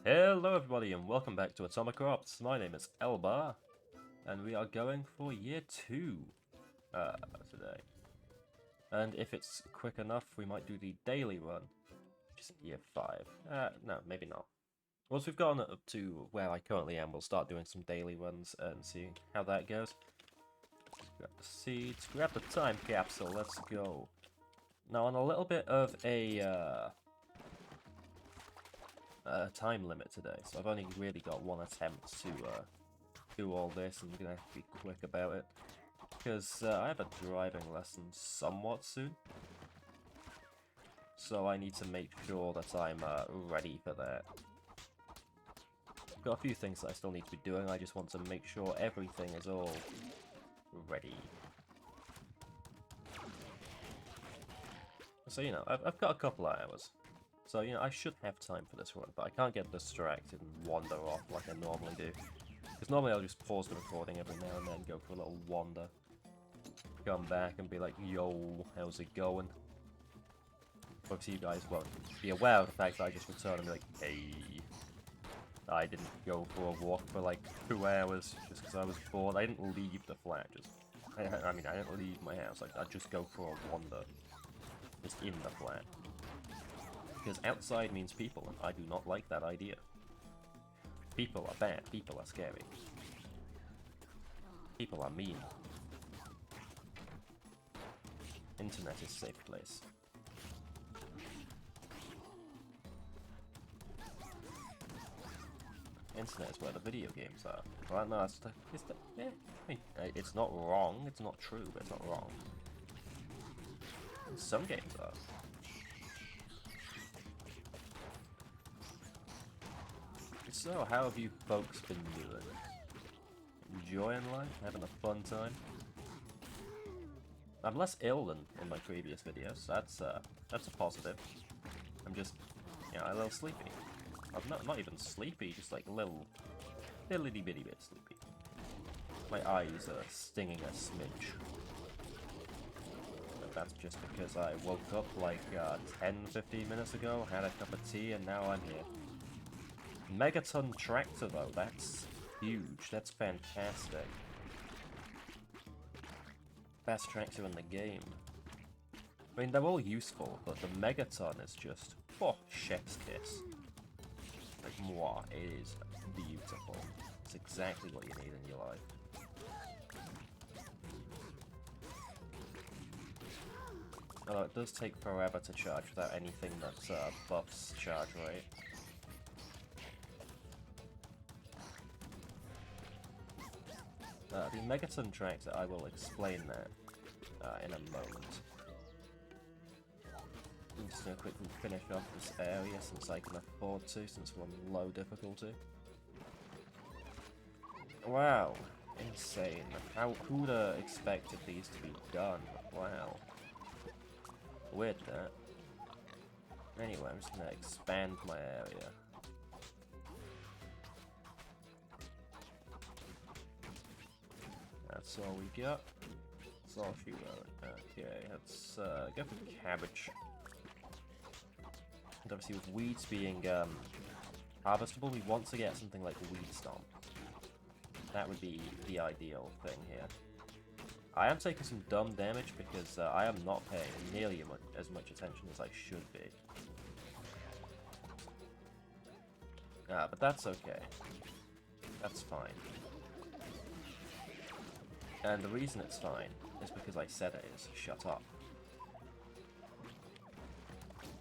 Hello everybody and welcome back to Atomicrops. My name is Elbar and we are going for year 2 today. And if it's quick enough we might do the daily run, which is year 5. No, maybe not. Once we've gotten up to where I currently am, we'll start doing some daily runs and see how that goes. Let's grab the seeds, grab the time capsule, let's go. Now on a little bit of a time limit today, so I've only really got one attempt to do all this, and I'm gonna have to be quick about it because I have a driving lesson somewhat soon, so I need to make sure that I'm ready for that. Got a few things that I still need to be doing. I just want to make sure everything is all ready. So you know, I've got a couple of hours. So, you know, I should have time for this run, but I can't get distracted and wander off like I normally do. Because normally I'll just pause the recording every now and then, go for a little wander, come back and be like, yo, how's it going? Obviously you guys won't be aware of the fact that I just return and be like, hey, I didn't go for a walk for like 2 hours just because I was bored. I didn't leave the flat, I mean, I didn't leave my house, I'd just go for a wander, just in the flat. Because outside means people, and I do not like that idea. People are bad, people are scary. People are mean. Internet is a safe place. Internet is where the video games are. Well, no, yeah, I mean, it's not wrong, it's not true, but it's not wrong. Some games are. So, how have you folks been doing? Enjoying life? Having a fun time? I'm less ill than in my previous videos. That's a positive. I'm just, you know, a little sleepy. I'm not even sleepy, just like a little bitty bit sleepy. My eyes are stinging a smidge. But that's just because I woke up like 10-15 minutes ago, had a cup of tea, and now I'm here. Megaton tractor though, that's huge, that's fantastic. Best tractor in the game. I mean, they're all useful, but the Megaton is just, oh, chef's kiss. Like, moi, it is beautiful. It's exactly what you need in your life. Although it does take forever to charge without anything that buffs charge rate. The Megaton tractor, I will explain that in a moment. I'm just going to quickly finish off this area since I can afford to, since we're on low difficulty. Wow, insane. Who would have expected these to be done? Wow. Weird that. Anyway, I'm just going to expand my area. That's all we got. That's all she wrote. Okay, let's go for cabbage. And obviously with weeds being harvestable, we want to get something like Weed Stomp. That would be the ideal thing here. I am taking some dumb damage because I am not paying nearly as much attention as I should be. But that's okay. That's fine. And the reason it's fine is because I said it is. Shut up.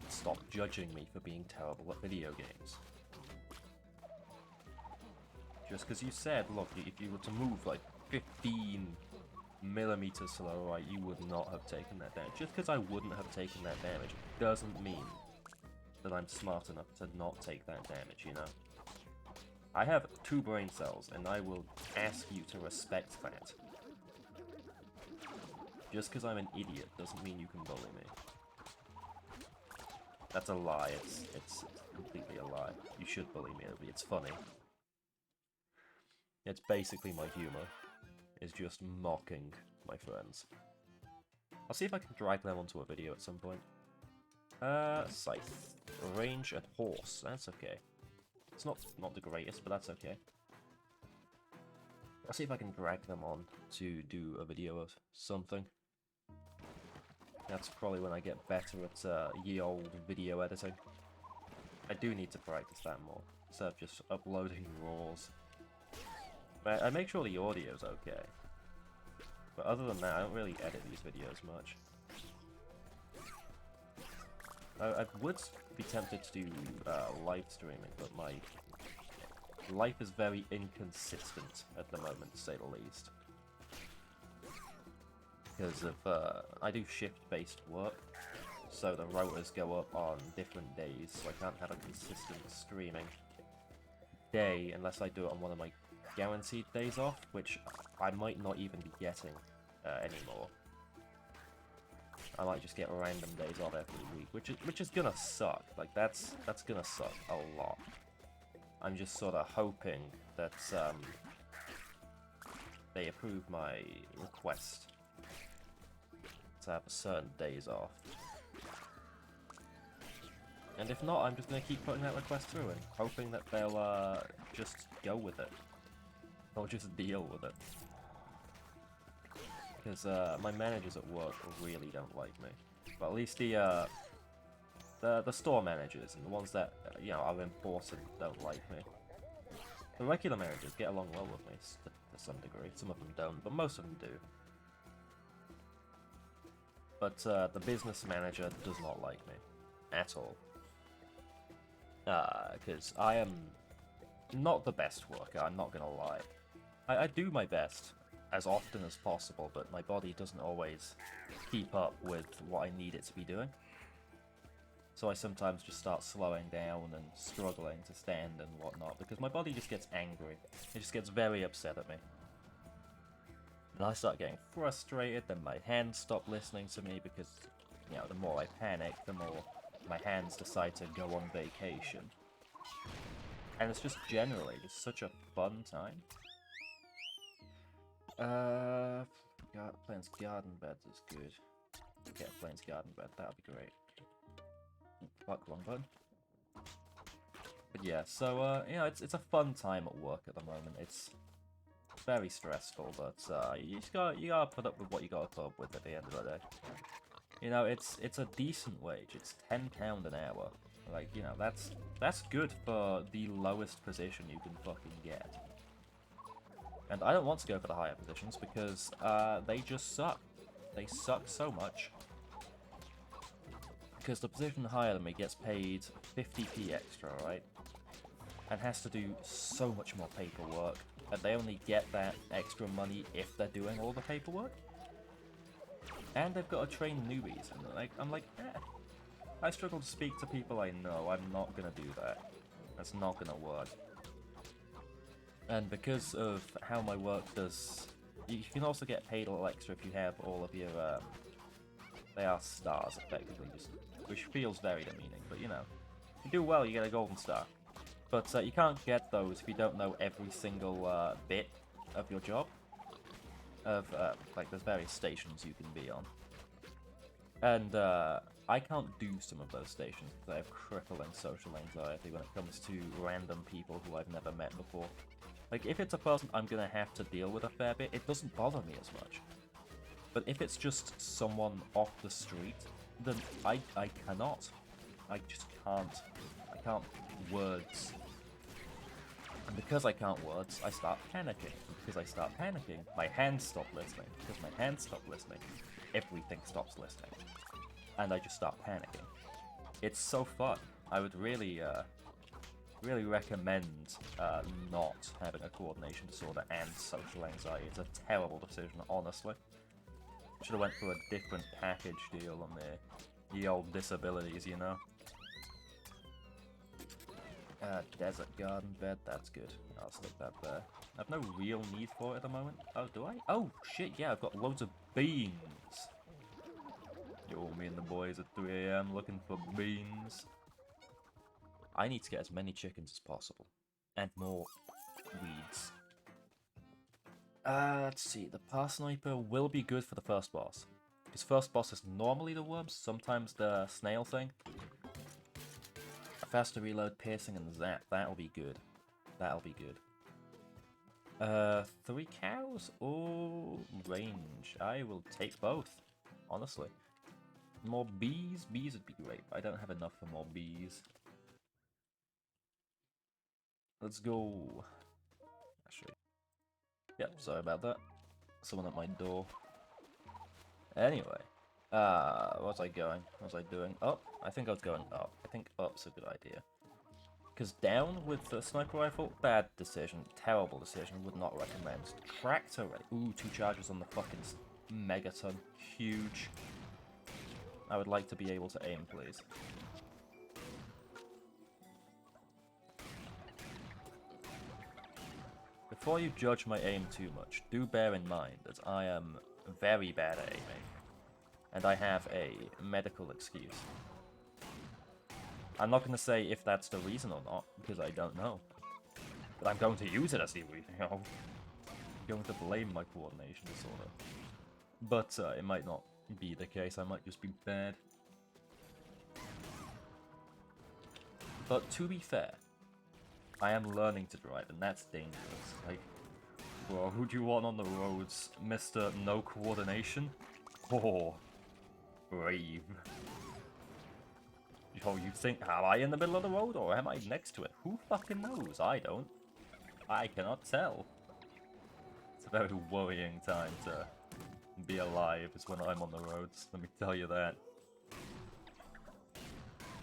Stop judging me for being terrible at video games. Just because you said, look, if you were to move like 15 millimeters to the right, you would not have taken that damage. Just because I wouldn't have taken that damage doesn't mean that I'm smart enough to not take that damage, you know? I have 2 brain cells, and I will ask you to respect that. Just because I'm an idiot doesn't mean you can bully me. That's a lie, it's completely a lie. You should bully me, it's funny. It's basically my humor, is just mocking my friends. I'll see if I can drag them onto a video at some point. Scythe. Range and horse, that's okay. It's not the greatest, but that's okay. I'll see if I can drag them on to do a video or something. That's probably when I get better at ye old video editing. I do need to practice that more, instead of just uploading raws. I make sure the audio's okay. But other than that, I don't really edit these videos much. I would be tempted to do live streaming, but my life is very inconsistent at the moment, to say the least. Because of, I do shift-based work, so the rotas go up on different days, so I can't have a consistent streaming day unless I do it on one of my guaranteed days off, which I might not even be getting anymore. I might just get random days off every week, which is gonna suck. Like that's gonna suck a lot. I'm just sort of hoping that they approve my request to have certain days off. And if not, I'm just gonna keep putting that request through and hoping that they'll just go with it. Or just deal with it. Because my managers at work really don't like me. But at least the store managers and the ones that you know are important don't like me. The regular managers get along well with me to some degree. Some of them don't, but most of them do. But the business manager does not like me at all. Because I am not the best worker. I'm not gonna lie. I do my best as often as possible, but my body doesn't always keep up with what I need it to be doing. So I sometimes just start slowing down and struggling to stand and whatnot, because my body just gets angry. It just gets very upset at me. And I start getting frustrated, then my hands stop listening to me because, you know, the more I panic, the more my hands decide to go on vacation. And it's just generally just such a fun time. Plains garden beds is good. Get a Plains garden bed, that would be great. Fuck, wrong button. But yeah, so, you know, it's a fun time at work at the moment. It's very stressful, but you gotta put up with what you gotta put up with at the end of the day. You know, it's a decent wage. It's £10 an hour. Like, you know, that's good for the lowest position you can fucking get. And I don't want to go for the higher positions because they just suck. They suck so much. Because the position higher than me gets paid 50p extra, right? And has to do so much more paperwork. And they only get that extra money if they're doing all the paperwork. And they've got to train newbies. And I'm like, eh. I struggle to speak to people I know. I'm not going to do that. That's not going to work. And because of how my work does... You can also get paid a little extra if you have all of your... they are stars, effectively, just, which feels very demeaning, but you know. If you do well, you get a golden star. But you can't get those if you don't know every single bit of your job. Like, there's various stations you can be on. And I can't do some of those stations because I have crippling social anxiety when it comes to random people who I've never met before. Like, if it's a person I'm gonna have to deal with a fair bit, it doesn't bother me as much. But if it's just someone off the street, then I cannot. I just can't. I can't words. And because I can't words, I start panicking. And because I start panicking, my hands stop listening. Because my hands stop listening, everything stops listening. And I just start panicking. It's so fun. I would really, really recommend not having a coordination disorder and social anxiety. It's a terrible decision, honestly. Should have went for a different package deal on the old disabilities, you know? Desert garden bed, that's good. I'll stick that there. I have no real need for it at the moment. Oh, do I? Oh, shit, yeah, I've got loads of beans. Yo, me and the boys at 3 AM looking for beans. I need to get as many chickens as possible. And more weeds. Let's see. The parsniper will be good for the first boss. His first boss is normally the worms, sometimes the snail thing. I faster reload, piercing, and zap. That'll be good. That'll be good. 3 cows or range? I will take both, honestly. More bees? Bees would be great, but I don't have enough for more bees. Let's go. Actually, yep, sorry about that. Someone at my door. Anyway, what was I going? What was I doing? Up? I think I was going up. I think up's a good idea. Because down with the sniper rifle, bad decision, terrible decision, would not recommend. Tractor ready. Ooh, 2 charges on the fucking megaton. Huge. I would like to be able to aim, please. Before you judge my aim too much, do bear in mind that I am very bad at aiming. And I have a medical excuse. I'm not going to say if that's the reason or not, because I don't know. But I'm going to use it as the reason, you know. I'm going to blame my coordination disorder. But it might not be the case, I might just be bad. But to be fair, I am learning to drive, and that's dangerous. Like, bro, who do you want on the roads? Mr. No Coordination? Oh, brave. Oh, you think, am I in the middle of the road, or am I next to it? Who fucking knows? I don't. I cannot tell. It's a very worrying time to be alive, is when I'm on the roads, let me tell you that.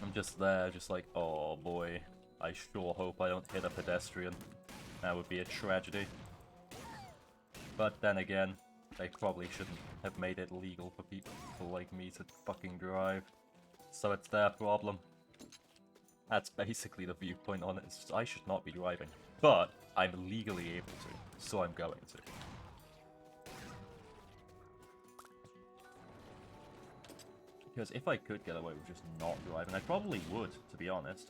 I'm just there, just like, oh boy, I sure hope I don't hit a pedestrian. That would be a tragedy. But then again, they probably shouldn't have made it legal for people like me to fucking drive. So it's their problem. That's basically the viewpoint on it. It's just, I should not be driving. But I'm legally able to, so I'm going to. Because if I could get away with just not driving, I probably would, to be honest.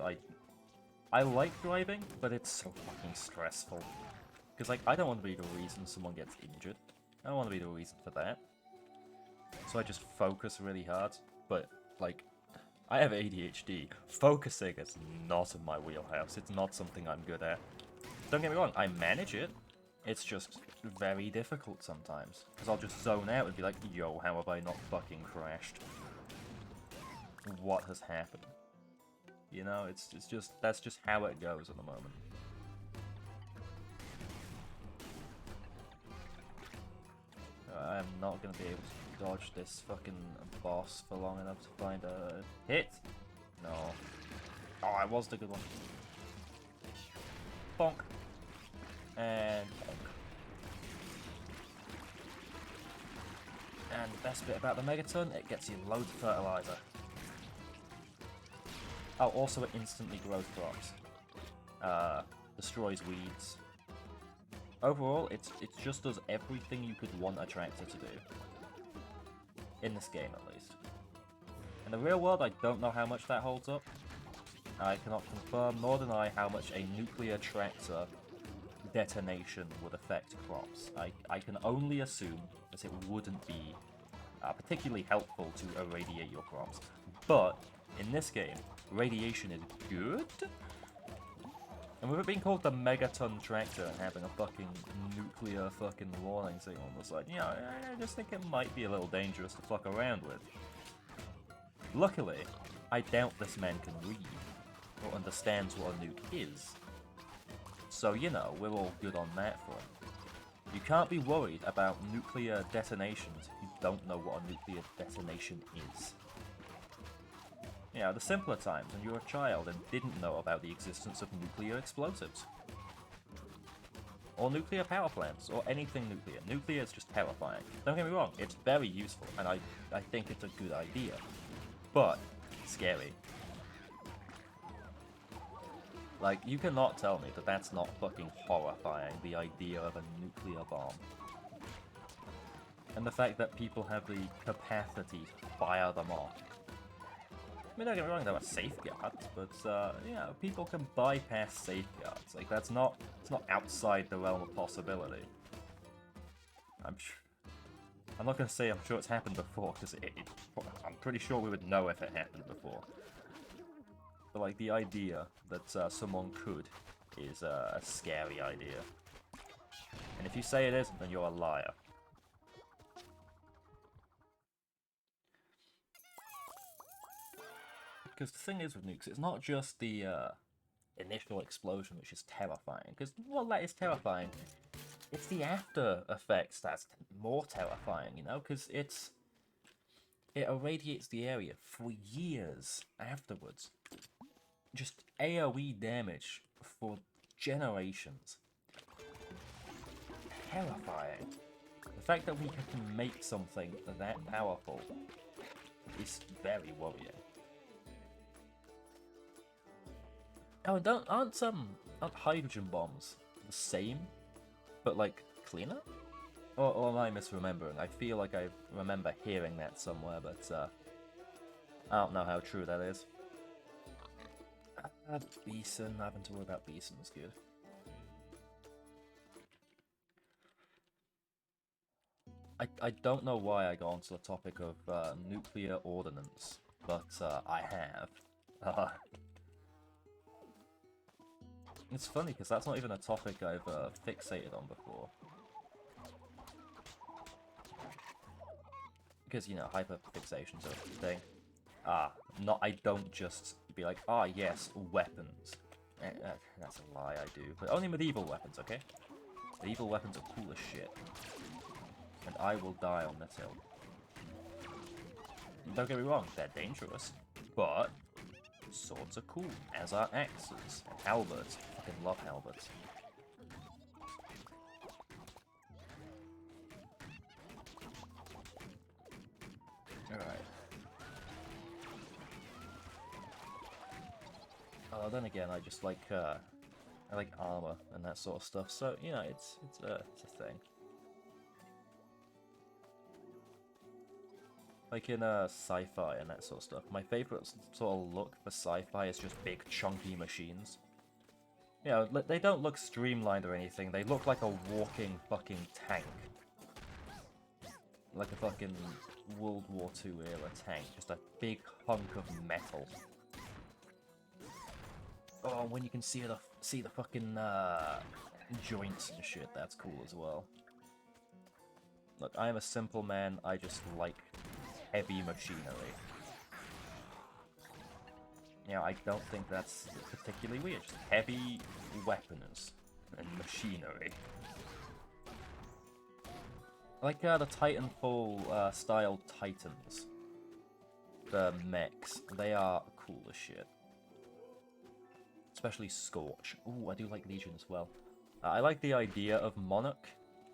I like driving, but it's so fucking stressful. Because, like, I don't want to be the reason someone gets injured. I don't want to be the reason for that. So I just focus really hard. But, like, I have ADHD. Focusing is not in my wheelhouse. It's not something I'm good at. Don't get me wrong, I manage it. It's just very difficult sometimes. Because I'll just zone out and be like, yo, how have I not fucking crashed? What has happened? You know, it's just, that's just how it goes at the moment. I'm not going to be able to dodge this fucking boss for long enough to find a hit. No. Oh, I was the good one. Bonk. And bonk. And the best bit about the Megaton, it gets you loads of fertilizer. Oh, also it instantly grows crops. Destroys weeds. Overall, it just does everything you could want a tractor to do. In this game, at least. In the real world, I don't know how much that holds up. I cannot confirm nor deny how much a nuclear tractor detonation would affect crops. I can only assume that it wouldn't be particularly helpful to irradiate your crops. But, in this game, radiation is good? And with it being called the Megaton Tractor and having a fucking nuclear fucking warning signal on the side, you know, I just think it might be a little dangerous to fuck around with. Luckily, I doubt this man can read or understands what a nuke is. So, you know, we're all good on that front. You can't be worried about nuclear detonations if you don't know what a nuclear detonation is. You know, the simpler times when you were a child and didn't know about the existence of nuclear explosives. Or nuclear power plants, or anything nuclear. Nuclear is just terrifying. Don't get me wrong, it's very useful, and I think it's a good idea. But, scary. Like, you cannot tell me that that's not fucking horrifying, the idea of a nuclear bomb. And the fact that people have the capacity to fire them off. I mean, don't get me wrong, there are safeguards, but, you know, people can bypass safeguards. Like, it's not outside the realm of possibility. I'm not gonna say I'm sure it's happened before, because I'm pretty sure we would know if it happened before. But like the idea that someone could is a scary idea. And if you say it isn't, then you're a liar. Because the thing is with nukes, it's not just the initial explosion which is terrifying. Because, well, that is terrifying. It's the after effects that's more terrifying, you know? Because it irradiates the area for years afterwards. Just AoE damage for generations. Terrifying. The fact that we can make something that powerful is very worrying. Oh, aren't hydrogen bombs the same, but like cleaner? Or am I misremembering? I feel like I remember hearing that somewhere, but I don't know how true that is. Beeson, having to worry about Beeson is good. I don't know why I got onto the topic of nuclear ordnance, but I have. It's funny because that's not even a topic I've fixated on before. Because, you know, hyperfixation's a thing. I don't just be like, yes, weapons. That's a lie, I do. But only medieval weapons, okay? Medieval weapons are cool as shit. And I will die on this hill. Don't get me wrong, they're dangerous. But swords are cool, as are axes and halberds. I fucking love halberds. Alright. Then again, I just like I like armor and that sort of stuff. So you know, it's a thing. Like in sci-fi and that sort of stuff. My favorite sort of look for sci-fi is just big chunky machines. You know, they don't look streamlined or anything. They look like a walking fucking tank. Like a fucking World War II era tank. Just a big hunk of metal. Oh, when you can see the fucking joints and shit, that's cool as well. Look, I'm a simple man. I just like heavy machinery. You know, I don't think that's particularly weird. Just heavy weapons and machinery. Like the Titanfall style Titans. The mechs. They are cool as shit. Especially Scorch. Ooh, I do like Legion as well. I like the idea of Monarch,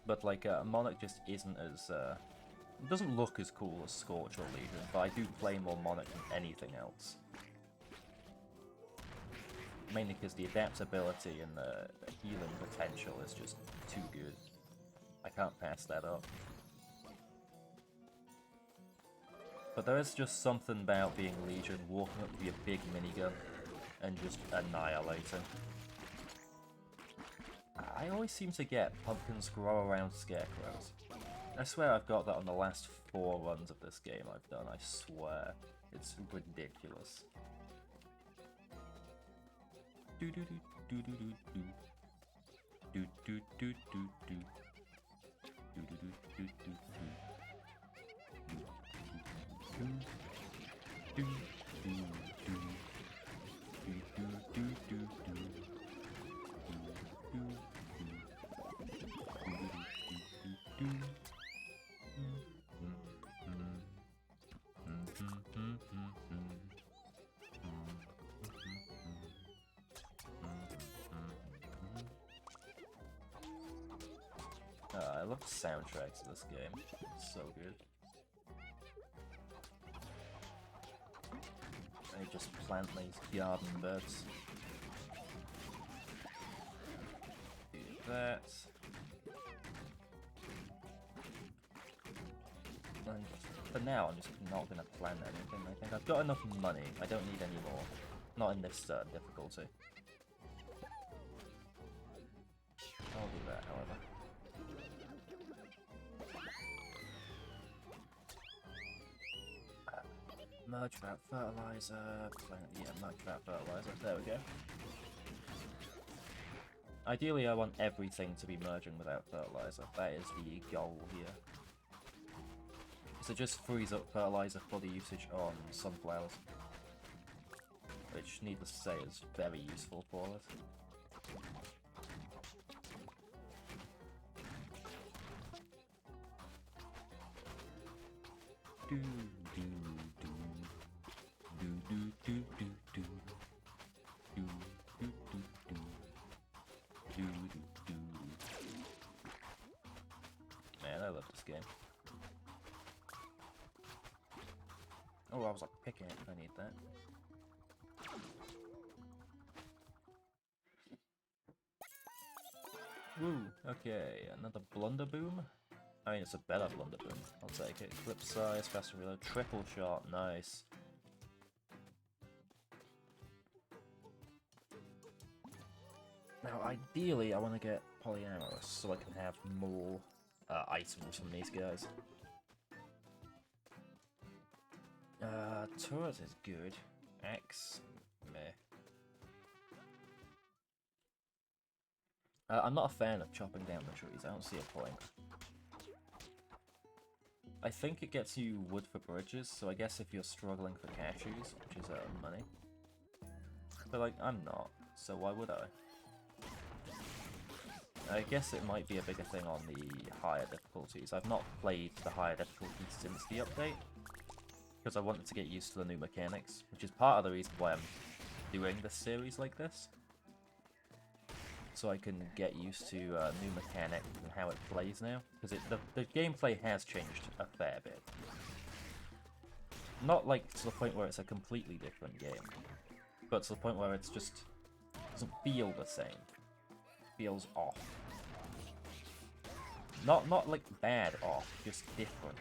but like Monarch just isn't as it doesn't look as cool as Scorch or Legion, but I do play more Monarch than anything else. Mainly because the adaptability and the healing potential is just too good. I can't pass that up. But there is just something about being Legion, walking up with your big minigun, and just annihilating. I always seem to get pumpkins grow around scarecrows. I swear I've got that on the last 4 runs of this game I've done, I swear. It's ridiculous. Do do do do do do do do do do do do do do do do do do do do. I love the soundtracks of this game. It's so good. I just plant these garden beds. Do that. And for now, I'm just not going to plant anything. I think I've got enough money. I don't need any more. Not in this difficulty. I'll do that, however. merge without fertilizer. Yeah, merge without fertilizer. There we go. Ideally, I want everything to be merging without fertilizer. That is the goal here. So just frees up fertilizer for the usage on sunflowers. Which, needless to say, is very useful for it. Do do do do do do do do do do do do do do. Man, I love this game. Oh, I was like picking it. I need that. Woo. Okay, another blunder boom. I mean, it's a better blunder boom. I'll take it. Clip size, faster reload, triple shot, nice. Now, ideally, I want to get polyamorous so I can have more items from these guys. Turret is good. Axe, meh. I'm not a fan of chopping down the trees. I don't see a point. I think it gets you wood for bridges, so I guess if you're struggling for cashews, which is money. But like, I'm not, so why would I? I guess it might be a bigger thing on the higher difficulties. I've not played the higher difficulties since the update, because I wanted to get used to the new mechanics, which is part of the reason why I'm doing this series like this. So I can get used to new mechanics and how it plays now, because the gameplay has changed a fair bit. Not like to the point where it's a completely different game, but to the point where it's just doesn't feel the same. It feels off. Not like bad off, just different.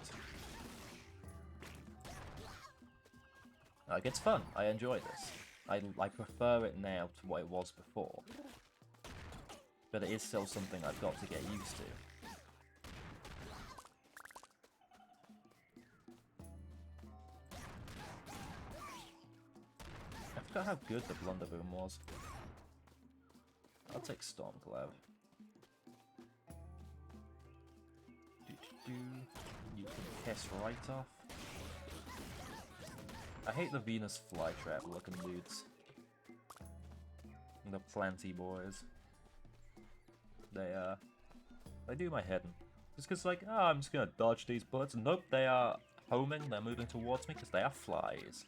Like, it's fun. I enjoy this. I prefer it now to what it was before. But it is still something I've got to get used to. I forgot how good the Blunder Boom was. I'll take Stormcloud. You can piss right off. I hate the Venus flytrap looking dudes. The planty boys. They do my head in. Just because, like, oh, I'm just gonna dodge these bullets. Nope, they are homing, they're moving towards me because they are flies.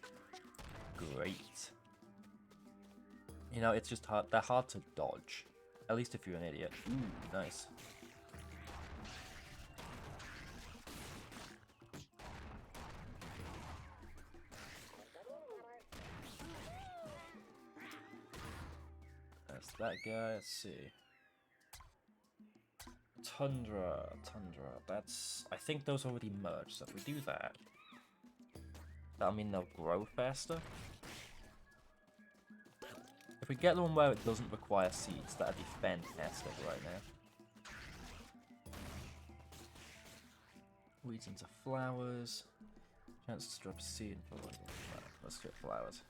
Great. You know, it's just hard, they're hard to dodge. At least if you're an idiot. Ooh, nice. That's that guy, let's see. Tundra, that's... I think those already merged, so if we do that... that'll mean they'll grow faster. If we get the one where it doesn't require seeds, that'd be fantastic right now. Weeds into flowers. Chance to drop a seed in flowers. Let's get flowers.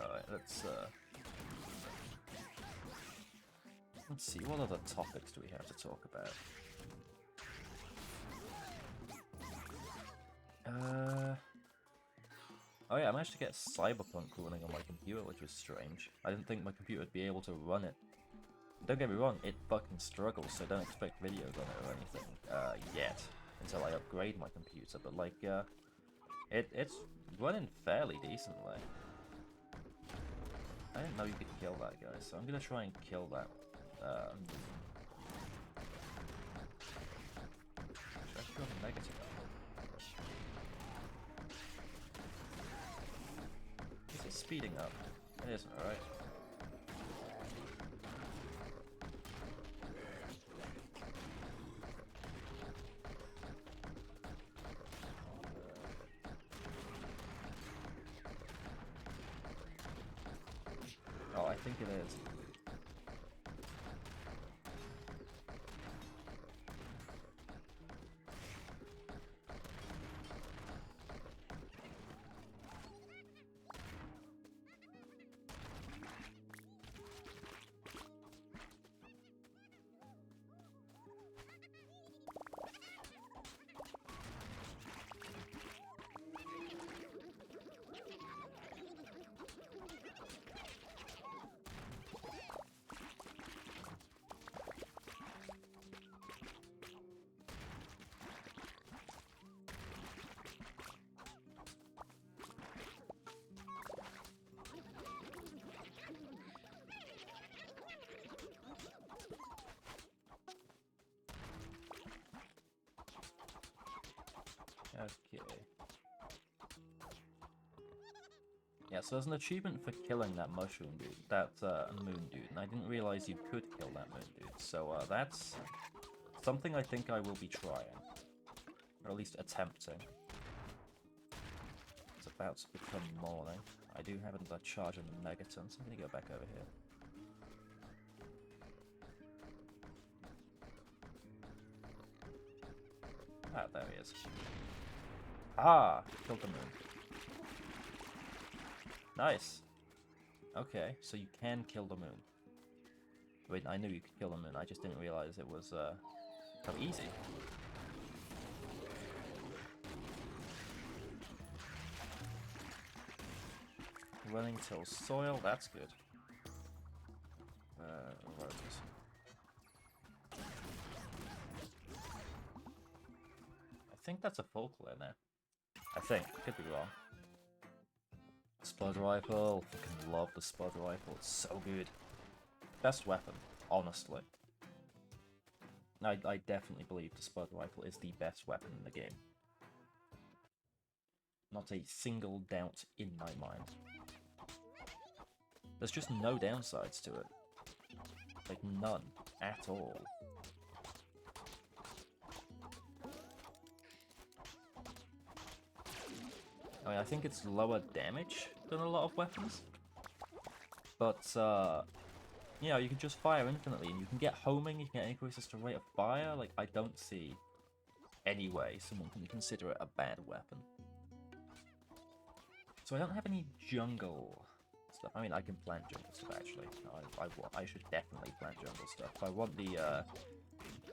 Alright, let's see, what other topics do we have to talk about? Oh yeah, I managed to get Cyberpunk running on my computer, which was strange. I didn't think my computer would be able to run it. Don't get me wrong, it fucking struggles, so don't expect videos on it or anything, yet, until I upgrade my computer, but like, it's running fairly decently. I didn't know you could kill that guy, so I'm gonna try and kill that. Should I go negative? Is it speeding up? It isn't, alright. Oh, I think it is. Yeah, so there's an achievement for killing that mushroom dude, that moon dude, and I didn't realize you could kill that moon dude. So that's something I think I will be trying, or at least attempting. It's about to become morning. I do have a charge on the Megaton, so I'm gonna go back over here. Ah, there he is. Ah, killed the moon. Nice. Okay, so you can kill the moon. Wait, I knew you could kill the moon, I just didn't realize it was so easy. Running till soil, that's good. Roses. I think that's a full clear now. I think, could be wrong. Spud rifle, fucking love the spud rifle, it's so good. Best weapon, honestly. I definitely believe the spud rifle is the best weapon in the game. Not a single doubt in my mind. There's just no downsides to it. Like, none. At all. I mean, I think it's lower damage than a lot of weapons. But, you know, you can just fire infinitely, and you can get homing, you can get increases to rate of fire. Like, I don't see any way someone can consider it a bad weapon. So I don't have any jungle stuff. I mean, I can plant jungle stuff, actually. I should definitely plant jungle stuff. I want the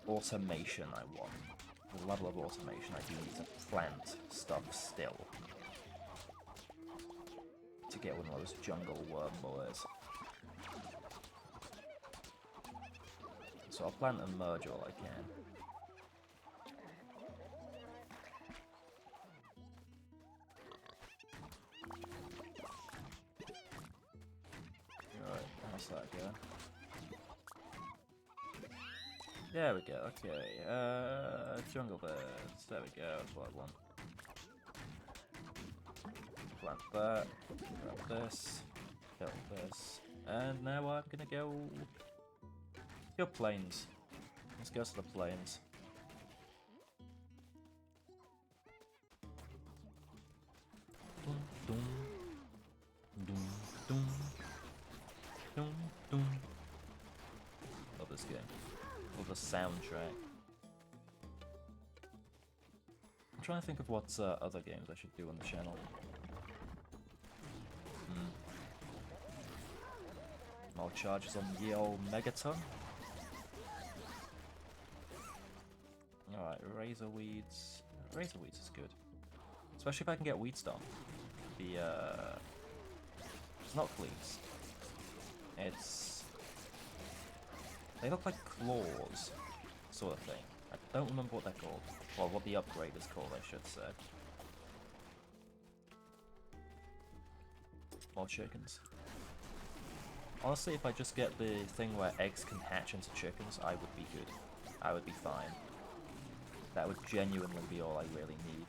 automation I want. The level of automation I do need to plant stuff still. To get one of those jungle worm boys. So I'll plant and merge all I can. Alright, how's that going? There we go, okay. Jungle birds, there we go, that's what I want. Plant that, grab this, kill this, and now I'm gonna go plains. Let's go to the plains. Dum, dum, dum, dum, dum, dum. Love this game. Love the soundtrack. I'm trying to think of what other games I should do on the channel. More charges on the old Megaton. Alright, razor weeds. Razor weeds is good. Especially if I can get weed stomp. It's not fleas. They look like claws, sort of thing. I don't remember what they're called. Well, what the upgrade is called, I should say. More chickens. Honestly, if I just get the thing where eggs can hatch into chickens, I would be good. I would be fine. That would genuinely be all I really need.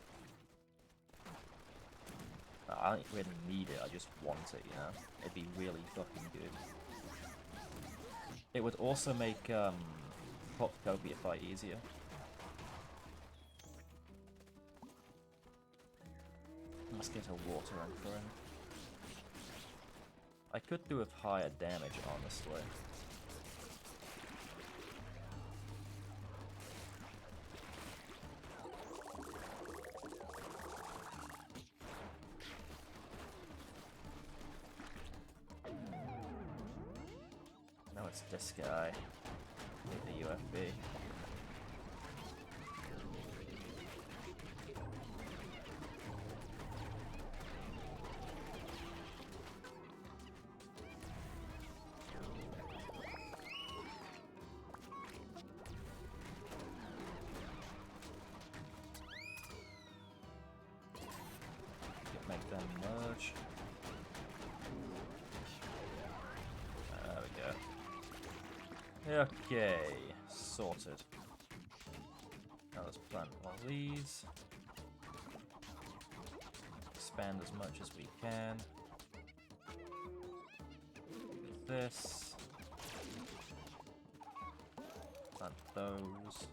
I don't really need it, I just want it, you know? It'd be really fucking good. It would also make Poptopia fight easier. Let's get a water anchor in. I could do with higher damage, honestly. No, it's this guy. Need the UFB. Make them merge. There we go. Okay, sorted. Now let's plant one of these. expand as much as we can. This. Plant those.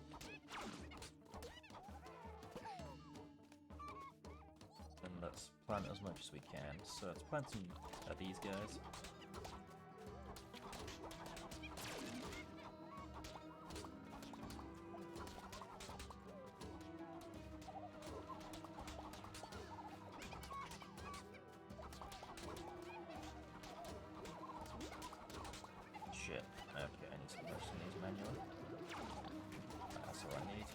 And let's plant as much as we can. So let's plant some of these guys. Shit. Okay, I need some person these manually. That's all I need.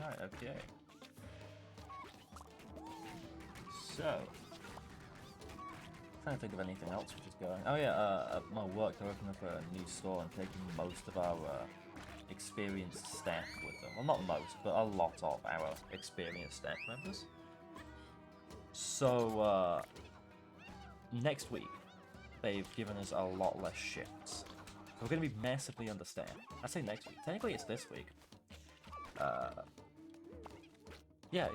Alright, okay. So, trying to think of anything else which is going. Oh yeah, at my work they're opening up a new store and taking most of our experienced staff with them. Well, not most, but a lot of our experienced staff members. So, next week, they've given us a lot less shifts. So we're going to be massively understaffed. I say next week. Technically, it's this week. Yeah.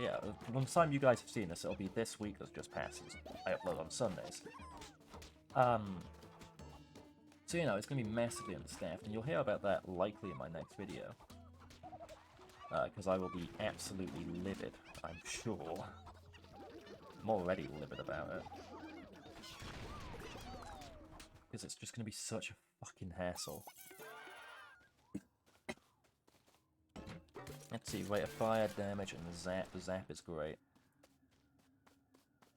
From the time you guys have seen this, it'll be this week that just passes. I upload on Sundays. So, you know, it's going to be massively understaffed, and you'll hear about that likely in my next video. Because I will be absolutely livid, I'm sure. I'm already livid about it. Because it's just going to be such a fucking hassle. Let's see, rate of fire, damage, and zap. Zap is great.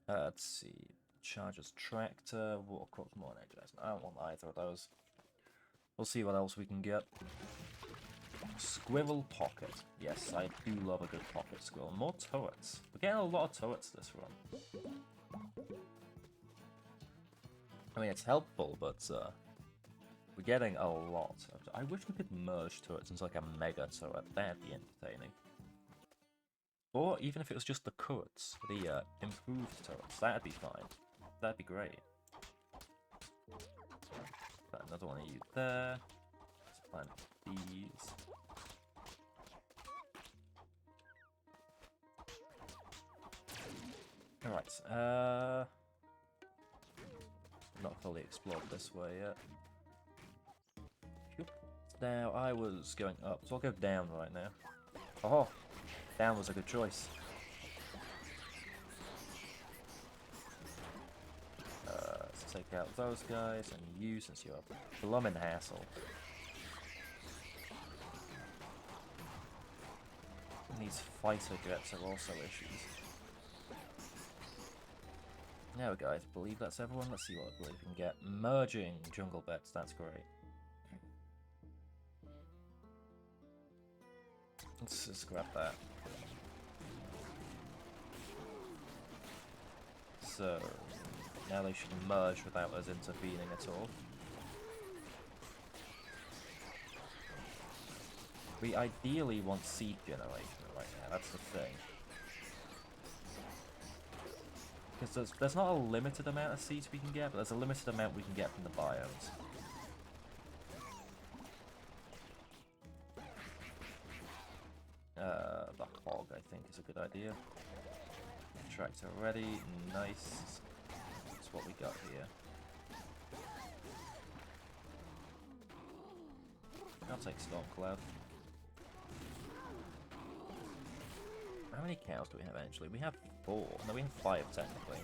Let's see. Charges tractor, water crops more energized. I don't want either of those. We'll see what else we can get. Squirrel pocket. Yes, I do love a good pocket squirrel. More turrets. We're getting a lot of turrets this run. I mean, it's helpful, but we're getting a lot. I wish we could merge turrets into like a mega turret. That'd be entertaining. Or even if it was just the turrets, the improved turrets, that'd be fine. That'd be great. Put another one of you there. Let's plant these. Alright, not fully explored this way yet. Now, I was going up, so I'll go down right now. Oh, down was a good choice. Let's take out those guys, and you, since you're a bloomin' hassle. And these fighter jets are also issues. There we go, I believe that's everyone. Let's see what I believe we can get. Merging jungle bets, that's great. Let's just grab that. So, now they should merge without us intervening at all. We ideally want seed generation right now, that's the thing. Because there's not a limited amount of seeds we can get, but there's a limited amount we can get from the biomes. The hog, I think, is a good idea. Tractor ready, nice. That's what we got here. I'll take Stormcloud. How many cows do we have actually? We have 4. No, we have 5 technically.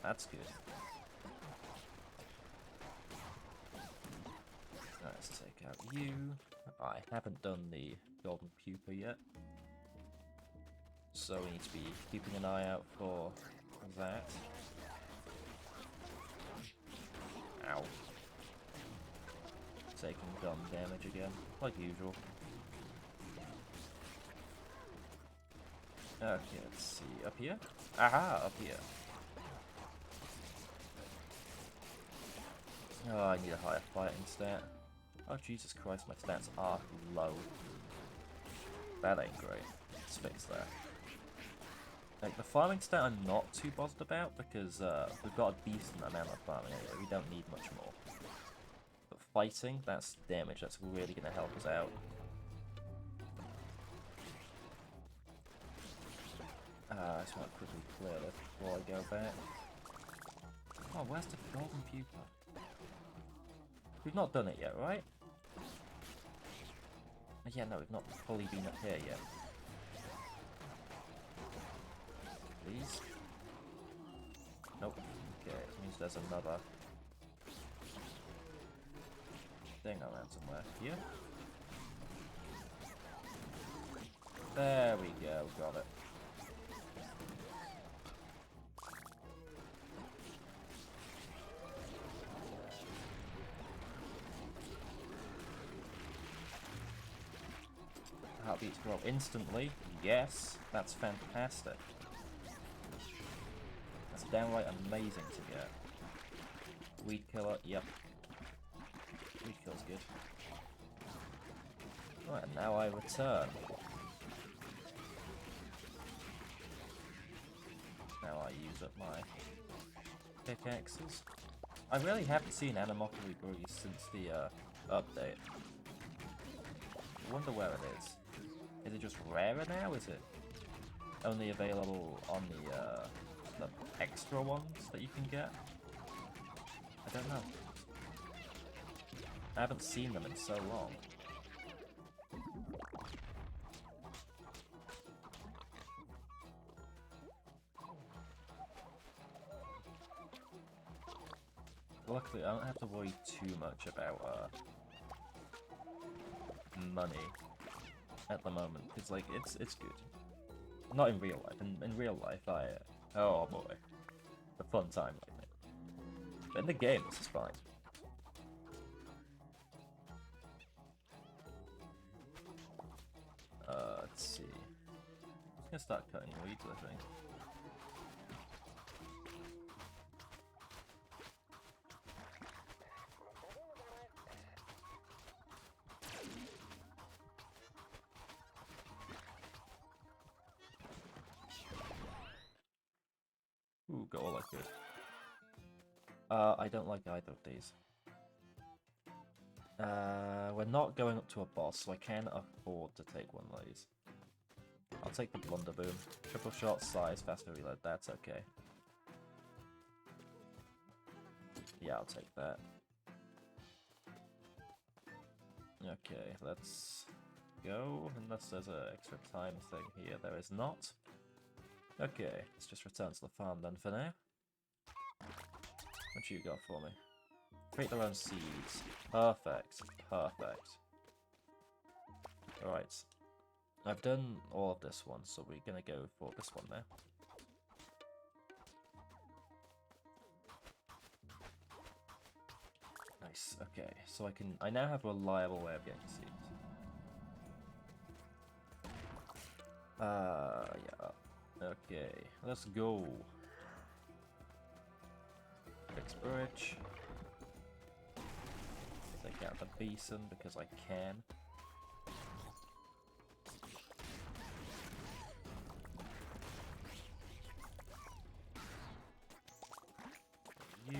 That's good. Let's take out you. I haven't done the golden pupa yet. So we need to be keeping an eye out for that. Ow. Taking gun damage again, like usual. Okay, let's see. Up here? Aha! Up here. Oh, I need a higher fighting stat. Oh, Jesus Christ, my stats are low. That ain't great. Let's fix that. Like, the farming stat I'm not too bothered about, because we've got a decent amount of farming anyway. We don't need much more. But fighting, that's damage. That's really going to help us out. I just want to quickly clear this before I go back. Oh, where's the golden pupa? We've not done it yet, right? Yeah, no, we've not fully been up here yet. Please? Nope. Okay, it means there's another thing around somewhere. Here? There we go, got it. Heartbeats grow instantly. Yes, that's fantastic. That's downright amazing to get. Weed killer, yep. Weed killer's good. Right, and now I return. Now I use up my pickaxes. I really haven't seen Atomicrops since the update. I wonder where it is. Is it just rarer now? Is it only available on the extra ones that you can get? I don't know. I haven't seen them in so long. Luckily, I don't have to worry too much about money at the moment, because like it's good. Not in real life. In real life, oh boy, a fun time like that. But in the game, this is fine. Let's see. I'm just gonna start cutting weeds, I think. Ooh, got all I could. I don't like either of these. We're not going up to a boss, so I can afford to take one of these. I'll take the Blunder Boom. Triple shot, size, faster reload, that's okay. Yeah, I'll take that. Okay, let's go, unless there's an extra time thing here. There is not. Okay, let's just return to the farm then for now. What you got for me? Create their own seeds. Perfect. Perfect. Alright. I've done all of this one, so we're gonna go for this one now. Nice. Okay, so I now have a reliable way of getting seeds. Yeah. Okay, let's go. Fix bridge. Take out the besom because I can. You.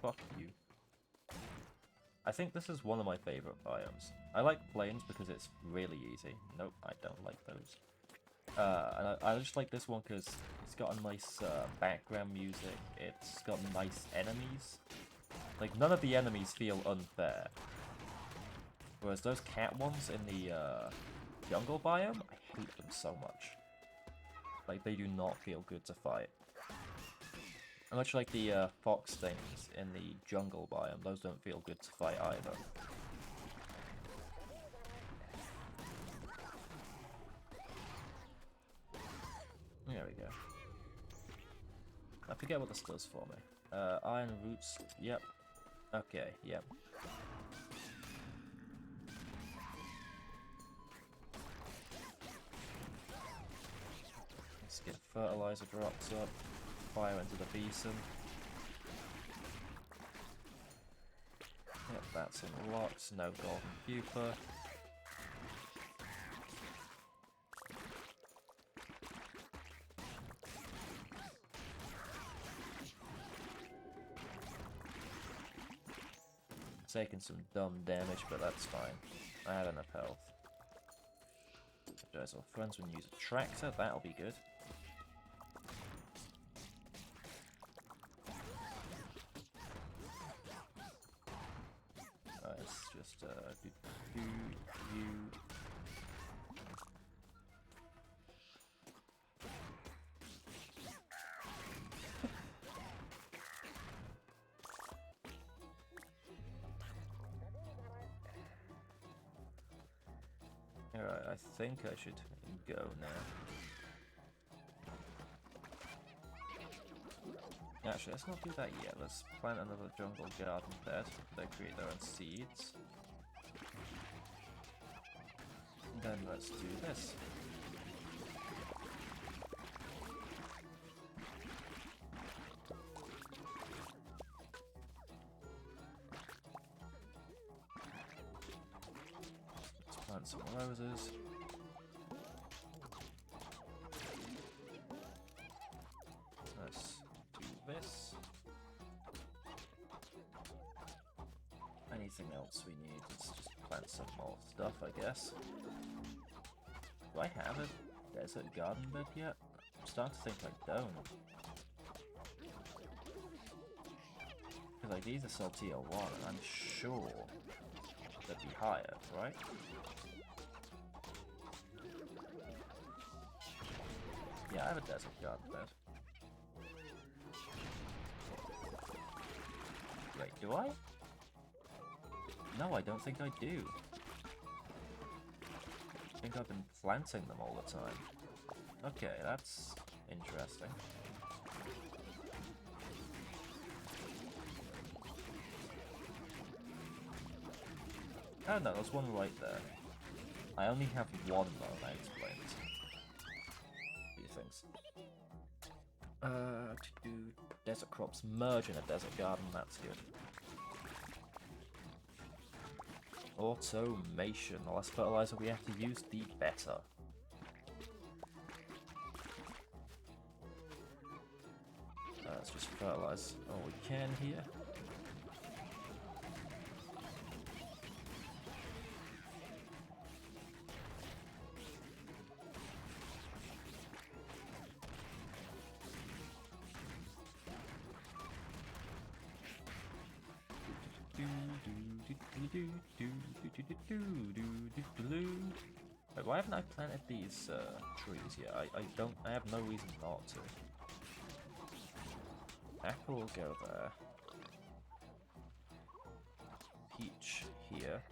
Fuck you. I think this is one of my favorite biomes. I like plains because it's really easy. Nope, I don't like those. And I just like this one because it's got a nice background music. It's got nice enemies. Like, none of the enemies feel unfair. Whereas those cat ones in the jungle biome, I hate them so much. Like, they do not feel good to fight. And much like the fox things in the jungle biome, those don't feel good to fight either. There we go. I forget what this does for me. Iron roots, yep. Okay, yep. Let's get fertilizer drops up. Fire into the besom. Yep, that's lots and lots. No golden pupa. Taking some dumb damage, but that's fine. I have enough health. Apologize, our friends will use a tractor, that'll be good. Let's just do you. Alright, I think I should go now. Actually, let's not do that yet. Let's plant another jungle garden bed. They create their own seeds. Then let's do this. Plant some roses. Let's do this. Anything else we need? Let's just plant some more stuff, I guess. Do I have a desert garden bed yet? I'm starting to think I don't. Because like these are still tier 1 and I'm sure they'd be higher, right? Yeah, I have a desert garden bed. Wait, do I? No, I don't think I do. I think I've been planting them all the time. Okay, that's interesting. Oh no, there's one right there. I only have one though, I explained. These things. To do desert crops merge in a desert garden, that's good. Automation. The less fertilizer we have to use, the better. Let's just fertilize all we can here. Wait, why haven't I planted these trees yet? I have no reason not to. Apple will go there. Peach here.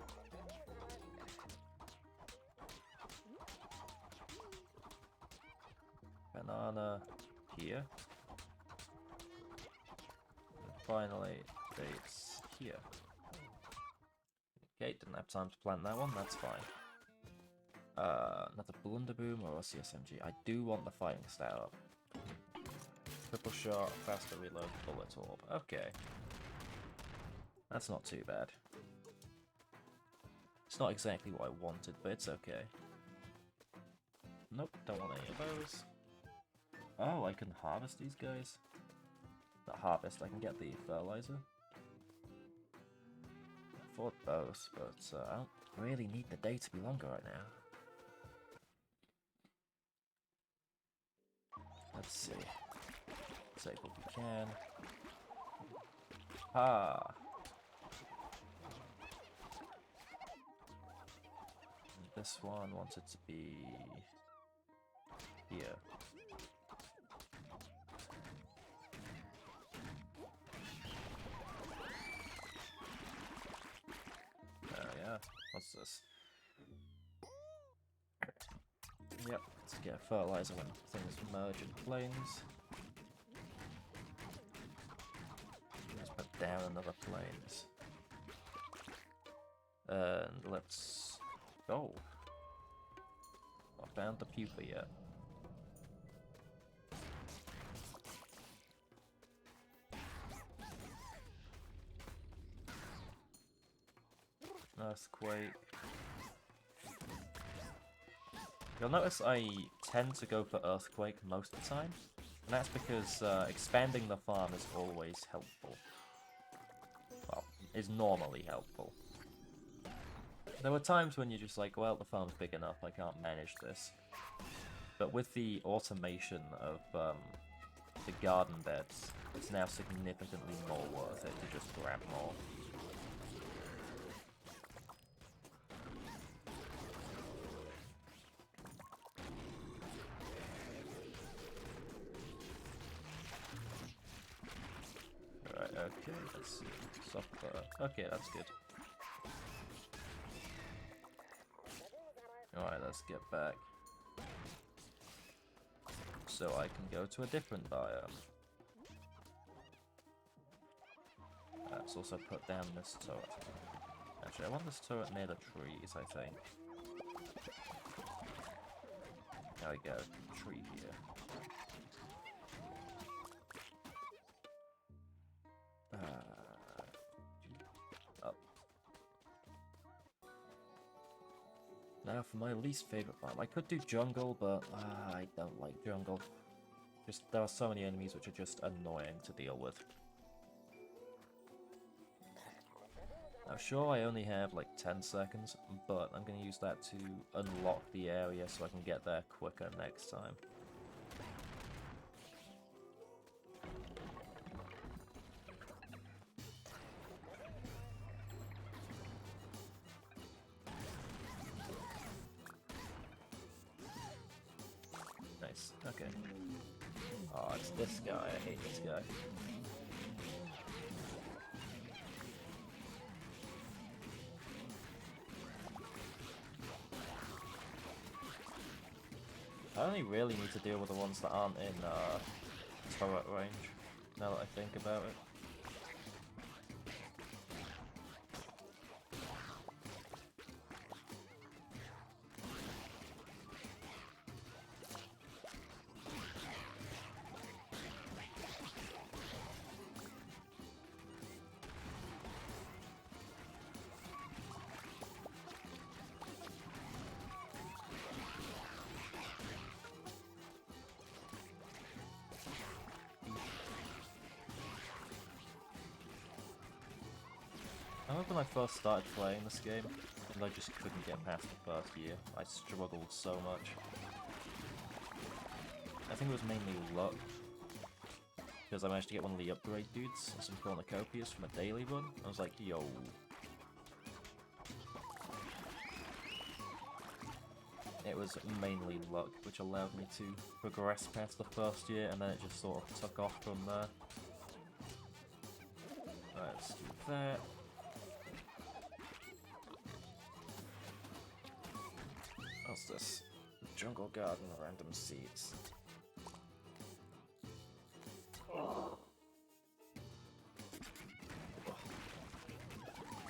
Banana here. And finally, dates here. Okay, didn't have time to plant that one, that's fine. Another Blunderboom or a CSMG. I do want the fighting style up. Triple shot, faster reload, bullet orb. Okay. That's not too bad. It's not exactly what I wanted, but it's okay. Nope, don't want any of those. Oh, I can harvest these guys? Not harvest, I can get the fertilizer. For both, but I don't really need the day to be longer right now. Let's see. Save what we can. Ah! This one wants it to be here. Yeah. What's this? Yep, let's get fertilizer when things merge in planes. Let's put down another planes. And let's go. Not found the pupa yet. Earthquake. You'll notice I tend to go for Earthquake most of the time, and that's because expanding the farm is always helpful. Well, is normally helpful. There were times when you're just like, well, the farm's big enough, I can't manage this. But with the automation of the garden beds, it's now significantly more worth it to just grab more. Alright, okay, let's see. Soft okay, that's good. Alright, let's get back. So I can go to a different biome. Let's also put down this turret. Actually, I want this turret near the trees, I think. There we go. Tree here. Up. Now for my least favorite farm. I could do jungle, but I don't like jungle. Just there are so many enemies which are just annoying to deal with. Now sure, I only have like 10 seconds, but I'm going to use that to unlock the area so I can get there quicker next time. Nice, okay. Oh, it's this guy, I hate this guy. I only really need to deal with the ones that aren't in turret range, now that I think about it. I remember when I first started playing this game, and I just couldn't get past the first year. I struggled so much. I think it was mainly luck, because I managed to get one of the upgrade dudes, some cornucopias from a daily run. I was like, yo. It was mainly luck, which allowed me to progress past the first year, and then it just sort of took off from there. Alright, let's do that. What's this? Jungle Garden random seeds.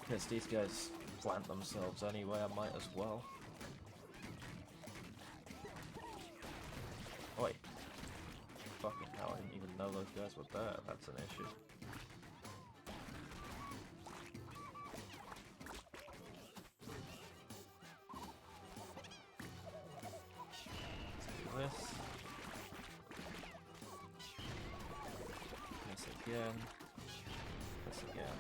Because these guys plant themselves anyway, I might as well. Wait. Fucking hell, I didn't even know those guys were there. That's an issue. This. This again. This again.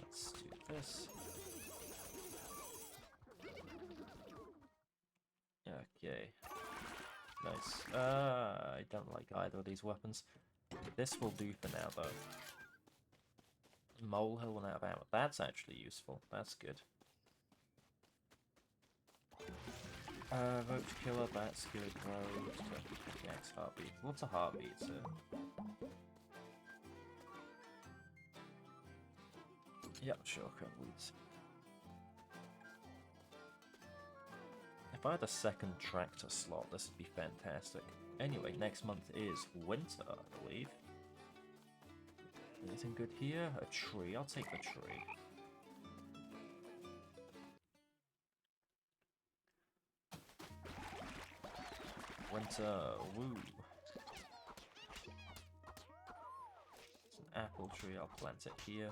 Let's do this. Okay. Nice. I don't like either of these weapons. This will do for now, though. Molehill went out of ammo. That's actually useful. That's good. Roach Killer, that's good. Roach, pickaxe, heartbeat. What's a heartbeat, sir? Yep, sure, weeds. If I had a second tractor slot, this would be fantastic. Anyway, next month is winter, I believe. Anything good here? A tree. I'll take the tree. Winter, woo. It's an apple tree, I'll plant it here.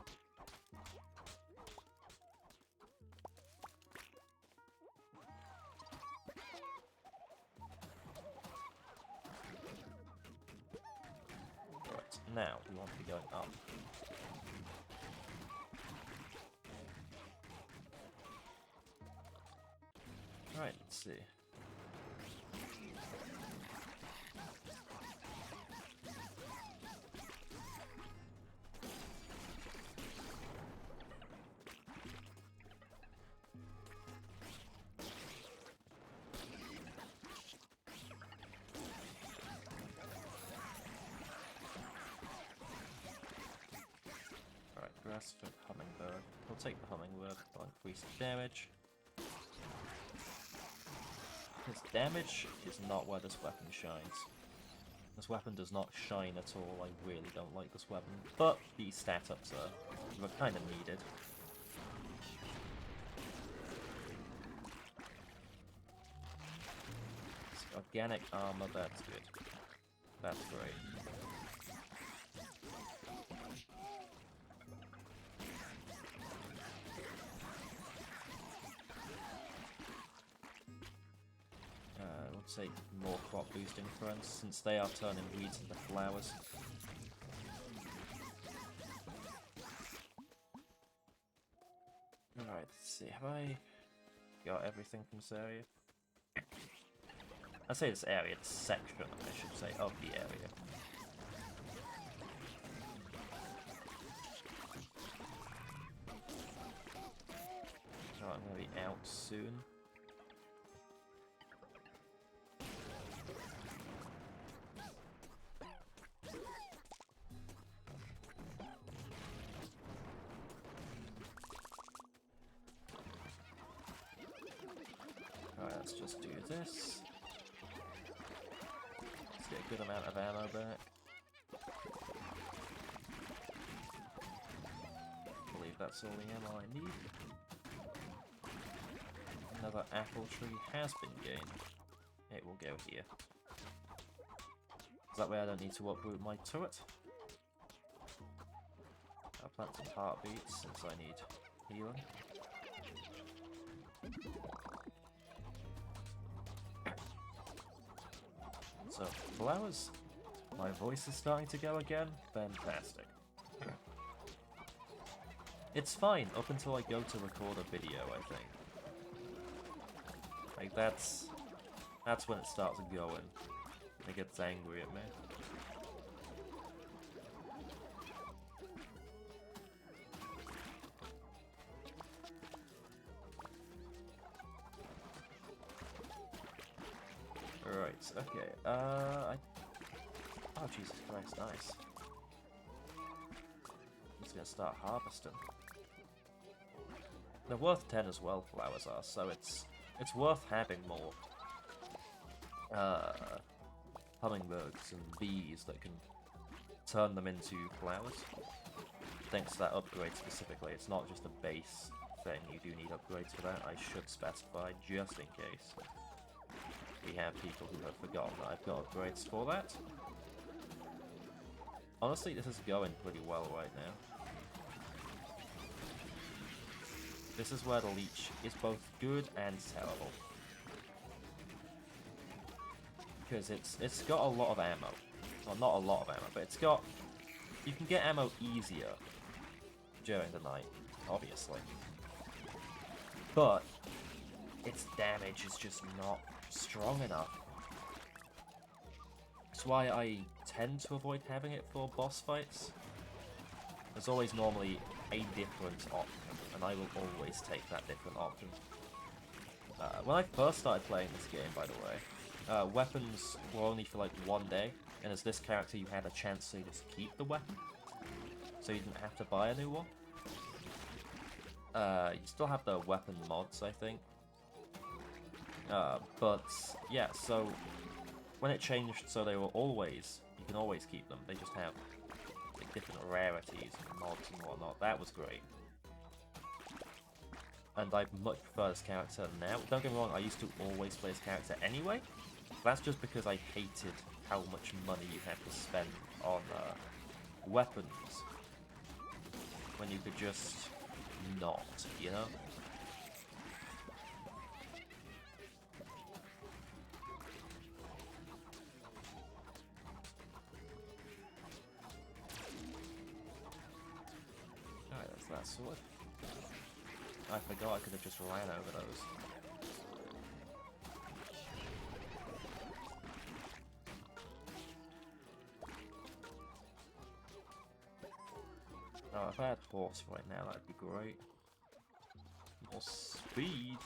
Right, now we want to be going up. Right, let's see. Alright, grass for hummingbird. We'll take the hummingbird, I'll increase the damage. His damage is not where this weapon shines. This weapon does not shine at all, I really don't like this weapon. But the stat ups are kind of needed. Organic armor, that's good. That's great. We'll take more crop boosting friends, since they are turning weeds into flowers. Alright, let's see, have I got everything from this area? I say this area, this section, I should say, of the area. Alright, I'm gonna be out soon. Alright, let's just do this. Let's get a good amount of ammo back. I believe that's all the ammo I need. Another apple tree has been gained. It will go here. That way I don't need to uproot my turret. I'll plant some heartbeats since I need healing. So, flowers. My voice is starting to go again. Fantastic. It's fine up until I go to record a video, I think. Like, that's when it starts going. It gets angry at me. Right, okay, oh, Jesus Christ, nice. I'm just gonna start harvesting. They're worth 10 as well, flowers are, so it's worth having more hummingbirds and bees that can turn them into flowers. Thanks to that upgrade specifically, it's not just a base thing, you do need upgrades for that, I should specify just in case. We have people who have forgotten that I've got upgrades for that. Honestly, this is going pretty well right now. This is where the leech is both good and terrible. Because it's got a lot of ammo. Well, not a lot of ammo, but it's got... You can get ammo easier during the night, obviously. But its damage is just not strong enough. That's why I tend to avoid having it for boss fights. There's always normally a different option, and I will always take that different option. When I first started playing this game, by the way, weapons were only for like 1 day, and as this character you had a chance to just keep the weapon, so you didn't have to buy a new one. You still have the weapon mods, I think. But yeah, so when it changed so they were always, you can always keep them, they just have like different rarities and mods and whatnot, that was great. And I much prefer this character now. Don't get me wrong, I used to always play this character anyway, That's just because I hated how much money you have to spend on weapons when you could just not, you know? Alright, that's that sword. I forgot I could have just ran over those. Oh, if I had horse right now, that'd be great. More speed.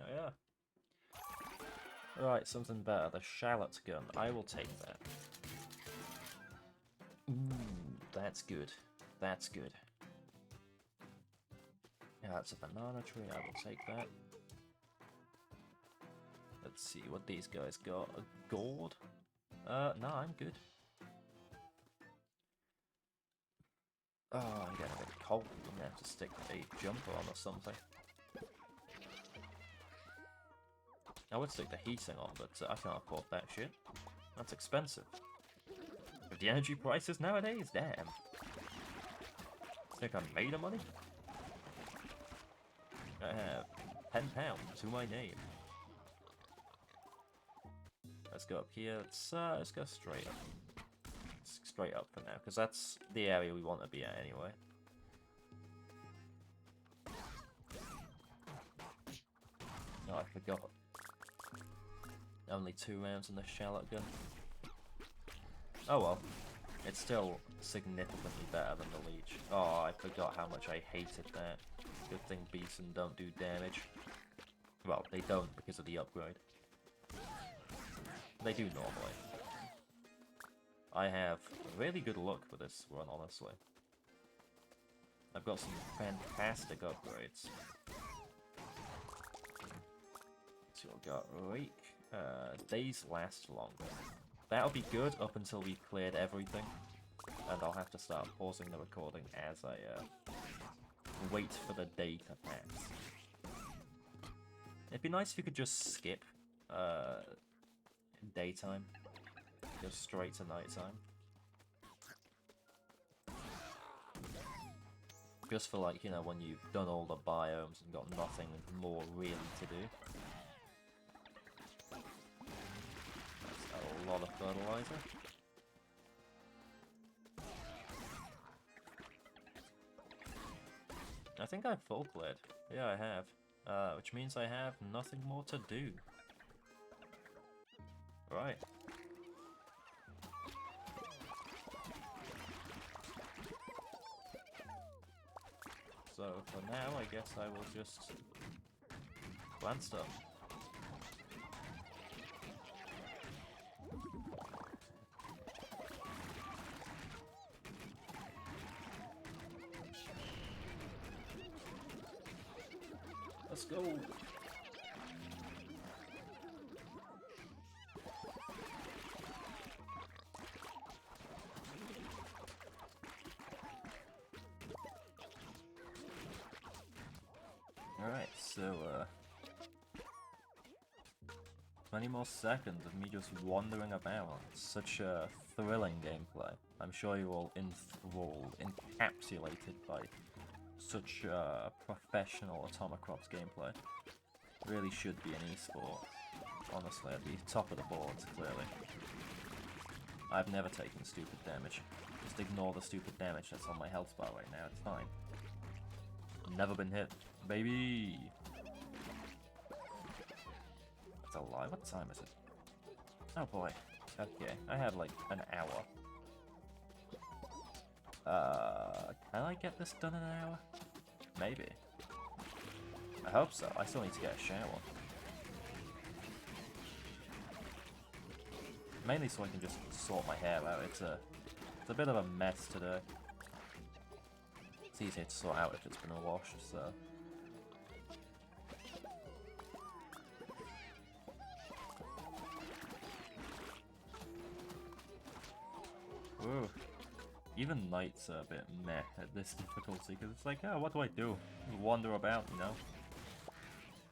Oh yeah. Right, something better. The shallot gun. I will take that. Ooh, that's good. That's good. Yeah, that's a banana tree. I will take that. Let's see what these guys got. A gourd? No, I'm good. Oh, I'm getting a bit cold. I'm gonna have to stick a jumper on or something. I would stick the heating on, but I can't afford that shit. That's expensive. With the energy prices nowadays, damn. Think I'm made of money? I have £10 to my name. Let's go up here. Let's go straight up. Straight up for now, because that's the area we want to be at anyway. Oh, I forgot. Only 2 rounds in the shallot gun. Oh well. It's still significantly better than the leech. Oh, I forgot how much I hated that. Good thing beasts don't do damage. Well, they don't because of the upgrade. They do normally. I have really good luck with this run, honestly. I've got some fantastic upgrades. So we've got Rake. Days last longer. That'll be good up until we've cleared everything. And I'll have to start pausing the recording as I wait for the day to pass. It'd be nice if you could just skip daytime. Go straight to nighttime. Just for, like, you know, when you've done all the biomes and got nothing more really to do. That's a lot of fertilizer. I think I've full cleared. Yeah, I have. Which means I have nothing more to do. Right. So for now, I guess I will just plant stuff. Let's go! Alright, so 20 more seconds of me just wandering about. Such a thrilling gameplay. I'm sure you're all enthralled, encapsulated by such professional Atomicrops gameplay. Really should be an esport. Honestly, at the top of the boards, clearly. I've never taken stupid damage. Just ignore the stupid damage that's on my health bar right now, it's fine. Never been hit, baby! That's a lie, what time is it? Oh boy. Okay, I have like an hour. Can I get this done in an hour? Maybe. I hope so. I still need to get a shower. Mainly so I can just sort my hair out. It's a bit of a mess today. It's easier to sort out if it's been washed, so... Woo. Even nights are a bit meh at this difficulty, because it's like, oh, what do I do? Wander about, you know?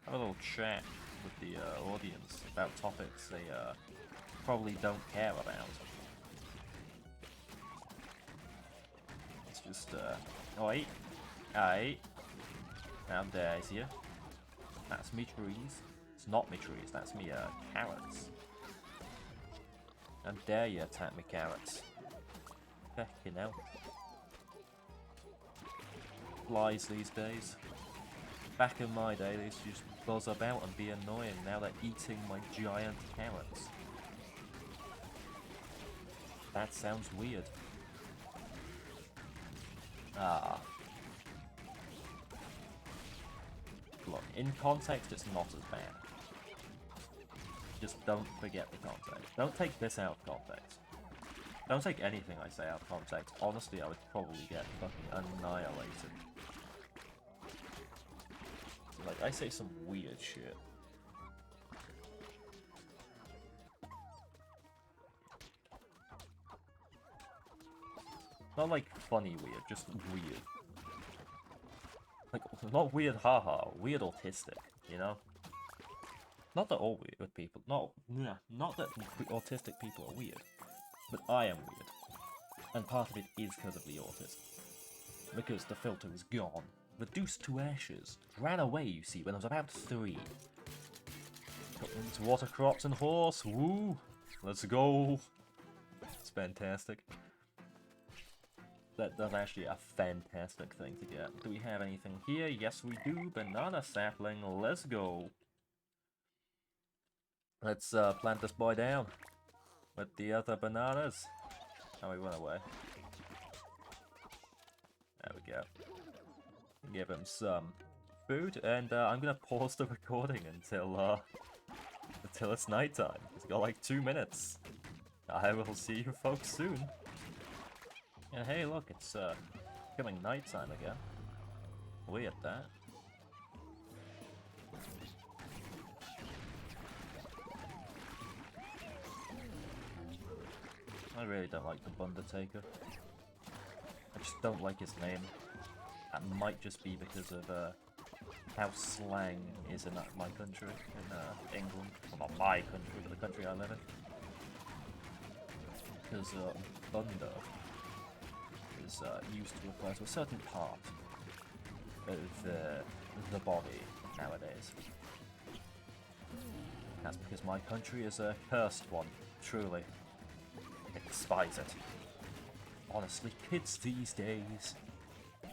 Have a little chat with the audience about topics they probably don't care about. It's just, oh, wait. Aye. How dare you? That's me trees. It's not me trees, that's me carrots. How dare you attack me carrots? Fucking hell. Flies these days. Back in my day, they used to just buzz about and be annoying. Now they're eating my giant carrots. That sounds weird. Ah. Look, in context, it's not as bad. Just don't forget the context. Don't take this out of context. Don't take anything I say out of context. Honestly, I would probably get fucking annihilated. Like, I say some weird shit. Not like funny weird, just weird. Like, not weird haha, weird autistic, you know? Not that all weird people, not that autistic people are weird, but I am weird. And part of it is because of the autism. Because the filter is gone. Reduced to ashes. Ran away, you see, when I was about 3. Got into water crops and horse, woo! Let's go! It's fantastic. That's actually a fantastic thing to get. Do we have anything here? Yes we do. Banana sapling, let's go. Let's plant this boy down with the other bananas. And we run away. There we go. Give him some food, and I'm gonna pause the recording until it's nighttime. It's got like 2 minutes. I will see you folks soon. And hey, look, it's becoming nighttime again. Weird that. I really don't like the Undertaker. I just don't like his name. That might just be because of how slang is in my country, in England. Well, not my country, but the country I live in. Because thunder is used to refer to a certain part of the body nowadays. That's because my country is a cursed one, truly. I despise it. Honestly, kids these days. I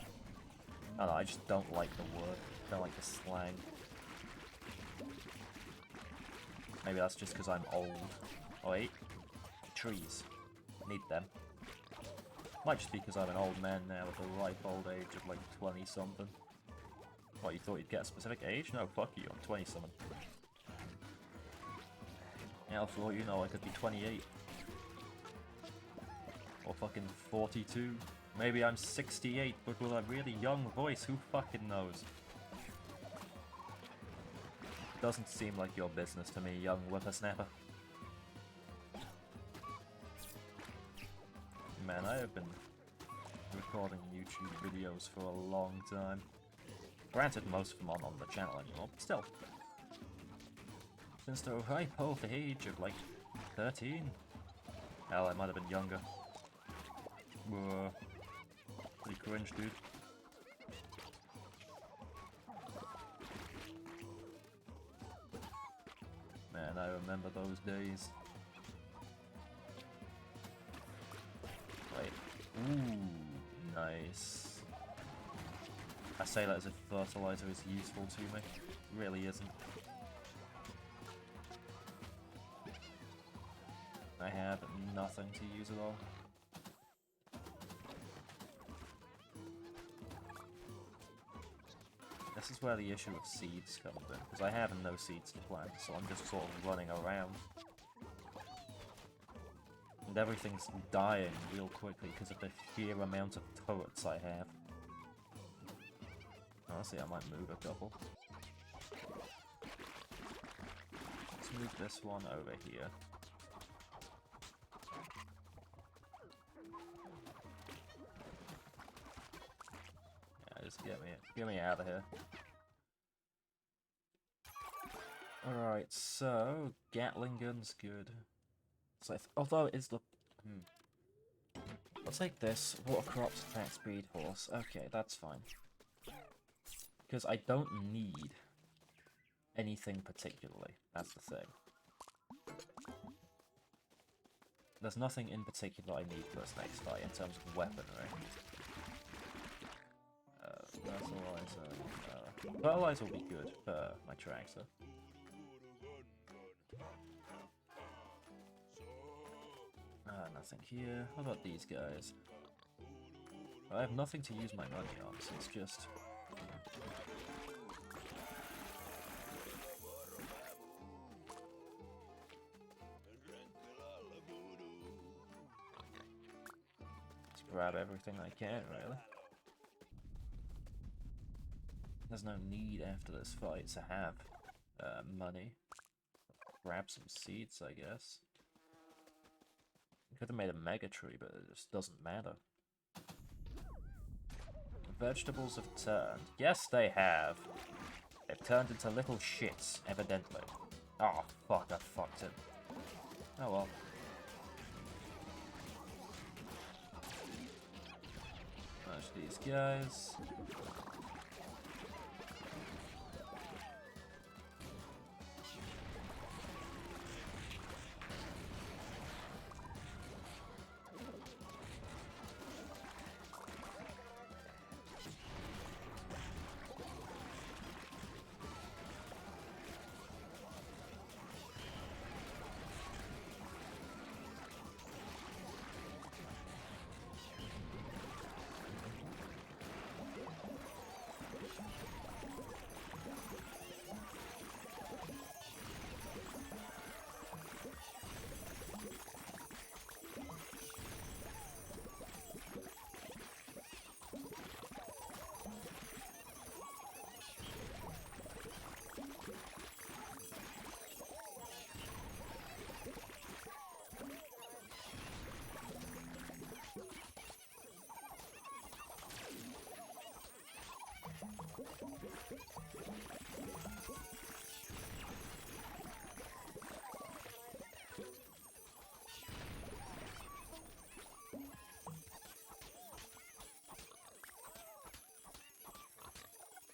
don't know, I just don't like the word. Don't like the slang. Maybe that's just because I'm old. Oh wait, trees. Need them. Might just be because I'm an old man now with a ripe old age of like 20-something. What, you thought you'd get a specific age? No, fuck you, I'm 20-something. Yeah, for all you know, I could be 28. Or fucking 42. Maybe I'm 68, but with a really young voice, who fucking knows? Doesn't seem like your business to me, young whippersnapper. Man, I have been recording YouTube videos for a long time. Granted, most of them aren't on the channel anymore, but still. Since the ripe old age of like 13. Hell, I might have been younger. Pretty cringe, dude. Man, I remember those days. Wait. Ooh, nice. I say that as if fertilizer is useful to me. It really isn't. I have nothing to use at all. This is where the issue of seeds comes in, because I have no seeds to plant, so I'm just sort of running around. And everything's dying real quickly because of the sheer amount of turrets I have. Honestly, I might move a couple. Let's move this one over here. Get me out of here. Alright, so Gatling gun's good. So although it is the I'll take this. Watercrops, attack speed, horse. Okay, that's fine. Because I don't need anything particularly. That's the thing. There's nothing in particular I need for this next fight in terms of weaponry. Fertilizer. Fertilizer will be good for my tractor. Nothing here. How about these guys? I have nothing to use my money on, so it's just... Just grab everything I can, really. There's no need after this fight to have money. Grab some seeds, I guess. Could have made a mega tree, but it just doesn't matter. Vegetables have turned. Yes, they have. They've turned into little shits, evidently. Oh, fuck, I fucked it. Oh well. Merge these guys.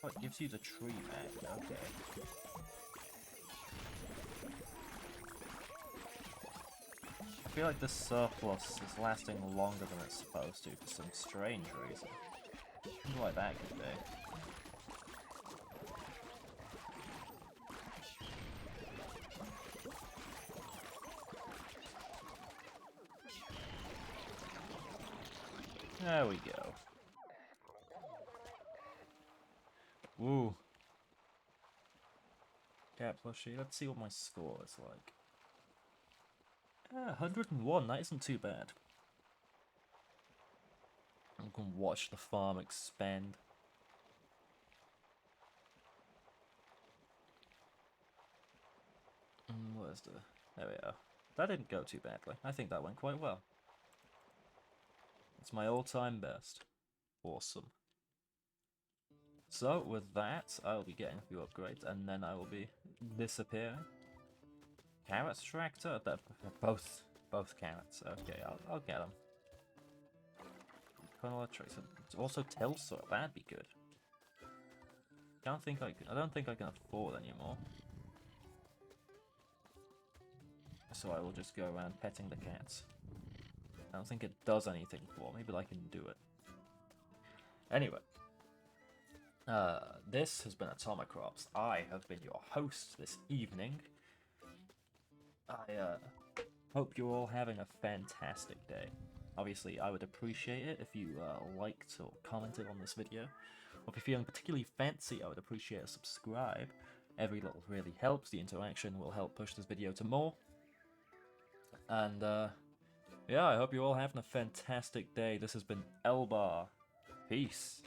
Oh, it gives you the tree back, okay. I feel like this surplus is lasting longer than it's supposed to for some strange reason. I wonder why that could be. There we go. Woo. Cat plushie. Let's see what my score is like. 101. That isn't too bad. I can watch the farm expand. Where's the... There we are. That didn't go too badly. I think that went quite well. It's my all-time best. Awesome. So, with that, I'll be getting a few upgrades, and then I will be disappearing. Carrots tractor? Both carrots. Okay, I'll get them. Also Telsor, that'd be good. I don't think I can afford anymore. So I will just go around petting the cats. I don't think it does anything for me, but I can do it. Anyway. This has been Atomicrops. I have been your host this evening. I hope you're all having a fantastic day. Obviously, I would appreciate it if you liked or commented on this video. Or if you're feeling particularly fancy, I would appreciate a subscribe. Every little really helps. The interaction will help push this video to more. And, yeah, I hope you're all having a fantastic day. This has been Elbar. Peace.